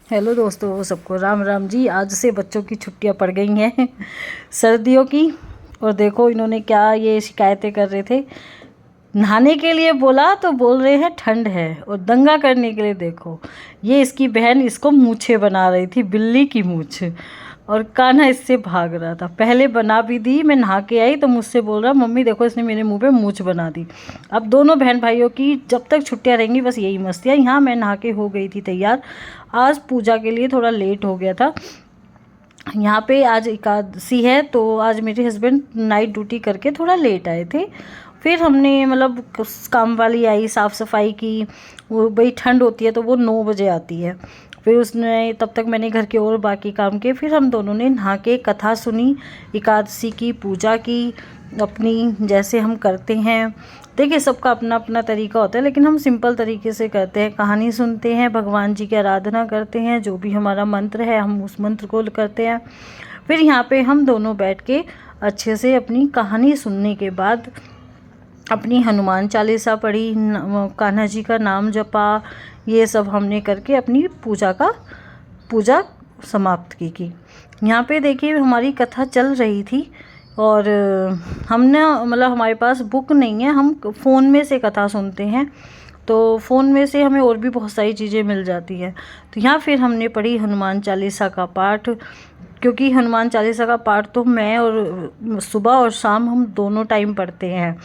Hello दोस्तों, सबको राम राम जी। आज से बच्चों की छुट्टियां पड़ गई हैं सर्दियों की। और देखो इन्होंने क्या ये शिकायतें कर रहे थे। नहाने के लिए बोला तो बोल रहे हैं ठंड है, और दंगा करने के लिए देखो ये इसकी बहन इसको मूछें बना रही थी, बिल्ली की मूछ। और कान्हा इससे भाग रहा था। पहले बना भी दी, मैं नहा के आई तो मुझसे बोल रहा मम्मी देखो इसने मेरे मुंह पे मूछ बना दी। अब दोनों बहन भाइयों की जब तक छुट्टियां रहेंगी बस यही मस्तियाँ। यहाँ मैं नहा के हो गई थी तैयार। आज पूजा के लिए थोड़ा लेट हो गया था। यहाँ पे आज एकादशी है तो आज मेरे हस्बैंड नाइट ड्यूटी करके थोड़ा लेट आए थे। फिर हमने मतलब काम वाली आई, साफ़ सफाई की। वो भाई ठंड होती है तो वो 9 बजे आती है। फिर उसने तब तक मैंने घर के और बाकी काम किए। फिर हम दोनों ने नहा के कथा सुनी, एकादशी की पूजा की अपनी, जैसे हम करते हैं। देखिए सबका अपना अपना तरीका होता है, लेकिन हम सिंपल तरीके से करते हैं। कहानी सुनते हैं, भगवान जी की आराधना करते हैं, जो भी हमारा मंत्र है हम उस मंत्र को करते हैं। फिर यहाँ पे हम दोनों बैठ के अच्छे से अपनी कहानी सुनने के बाद अपनी हनुमान चालीसा पढ़ी, कान्हा जी का नाम जपा, ये सब हमने करके अपनी पूजा समाप्त की। यहाँ पे देखिए हमारी कथा चल रही थी। और हमने मतलब हमारे पास बुक नहीं है, हम फ़ोन में से कथा सुनते हैं। तो फ़ोन में से हमें और भी बहुत सारी चीज़ें मिल जाती हैं। तो यहाँ फिर हमने पढ़ी हनुमान चालीसा का पाठ, क्योंकि हनुमान चालीसा का पाठ तो मैं और सुबह और शाम हम दोनों टाइम पढ़ते हैं।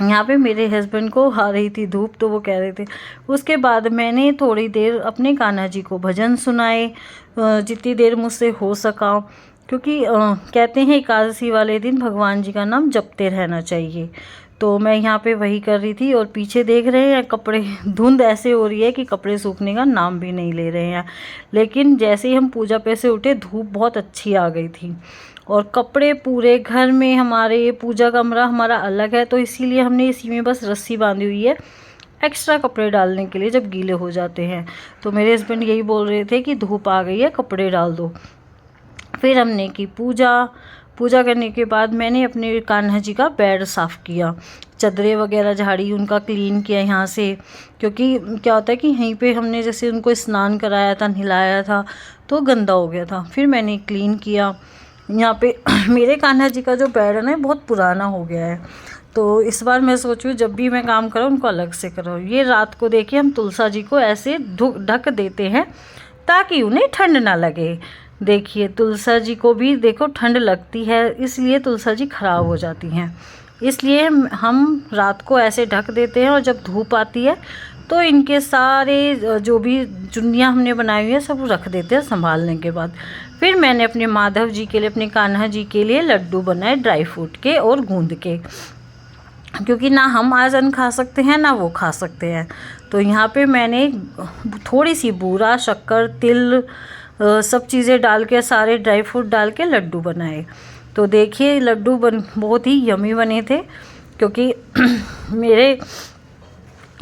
यहाँ पे मेरे हस्बैंड को आ रही थी धूप तो वो कह रहे थे। उसके बाद मैंने थोड़ी देर अपने कान्हा जी को भजन सुनाए, जितनी देर मुझसे हो सका। क्योंकि कहते हैं एकादशी वाले दिन भगवान जी का नाम जपते रहना चाहिए। तो मैं यहाँ पे वही कर रही थी। और पीछे देख रहे हैं कपड़े, धुंध ऐसे हो रही है कि कपड़े सूखने का नाम भी नहीं ले रहे हैं। लेकिन जैसे ही हम पूजा पे से उठे धूप बहुत अच्छी आ गई थी। और कपड़े पूरे घर में, हमारे पूजा कमरा हमारा अलग है तो इसीलिए हमने इसी में बस रस्सी बांधी हुई है एक्स्ट्रा कपड़े डालने के लिए जब गीले हो जाते हैं। तो मेरे हस्बैंड यही बोल रहे थे कि धूप आ गई है, कपड़े डाल दो। फिर हमने की पूजा करने के बाद मैंने अपने कान्हा जी का बेड साफ़ किया, चादरें वगैरह झाड़ी, उनका क्लीन किया यहाँ से। क्योंकि क्या होता है कि यहीं पे हमने जैसे उनको स्नान कराया था, नहलाया था, तो गंदा हो गया था। फिर मैंने क्लीन किया यहाँ पे। मेरे कान्हा जी का जो बेड है ना बहुत पुराना हो गया है। तो इस बार मैं सोचूं जब भी मैं काम करूँ उनको अलग से करो। ये रात को देखिए हम तुलसा जी को ऐसे ढक देते हैं ताकि उन्हें ठंड ना लगे। देखिए तुलसा जी को भी देखो ठंड लगती है, इसलिए तुलसा जी खराब हो जाती हैं। इसलिए हम रात को ऐसे ढक देते हैं, और जब धूप आती है तो इनके सारे जो भी चुन्नियाँ हमने बनाई हुई है सब रख देते हैं संभालने के बाद। फिर मैंने अपने माधव जी के लिए, अपने कान्हा जी के लिए लड्डू बनाए ड्राई फ्रूट के और गूंद के, क्योंकि ना हम आजन खा सकते हैं ना वो खा सकते हैं। तो यहाँ पे मैंने थोड़ी सी बूरा, शक्कर, तिल, सब चीज़ें डाल के, सारे ड्राई फ्रूट डाल के लड्डू बनाए। तो देखिए लड्डू बहुत ही यमी बने थे, क्योंकि मेरे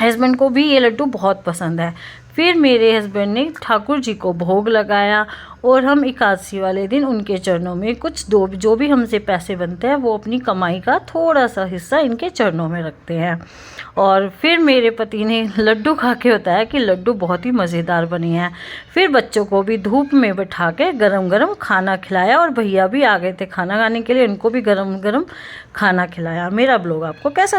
हस्बैंड को भी ये लड्डू बहुत पसंद है। फिर मेरे हस्बैंड ने ठाकुर जी को भोग लगाया, और हम एकादशी वाले दिन उनके चरणों में कुछ जो भी हमसे पैसे बनते हैं वो अपनी कमाई का थोड़ा सा हिस्सा इनके चरणों में रखते हैं। और फिर मेरे पति ने लड्डू खा के बताया कि लड्डू बहुत ही मज़ेदार बने हैं। फिर बच्चों को भी धूप में बैठा के गरम गरम खाना खिलाया, और भैया भी आ गए थे खाना खाने के लिए, उनको भी गरम गरम खाना खिलाया। मेरा ब्लॉग आपको कैसा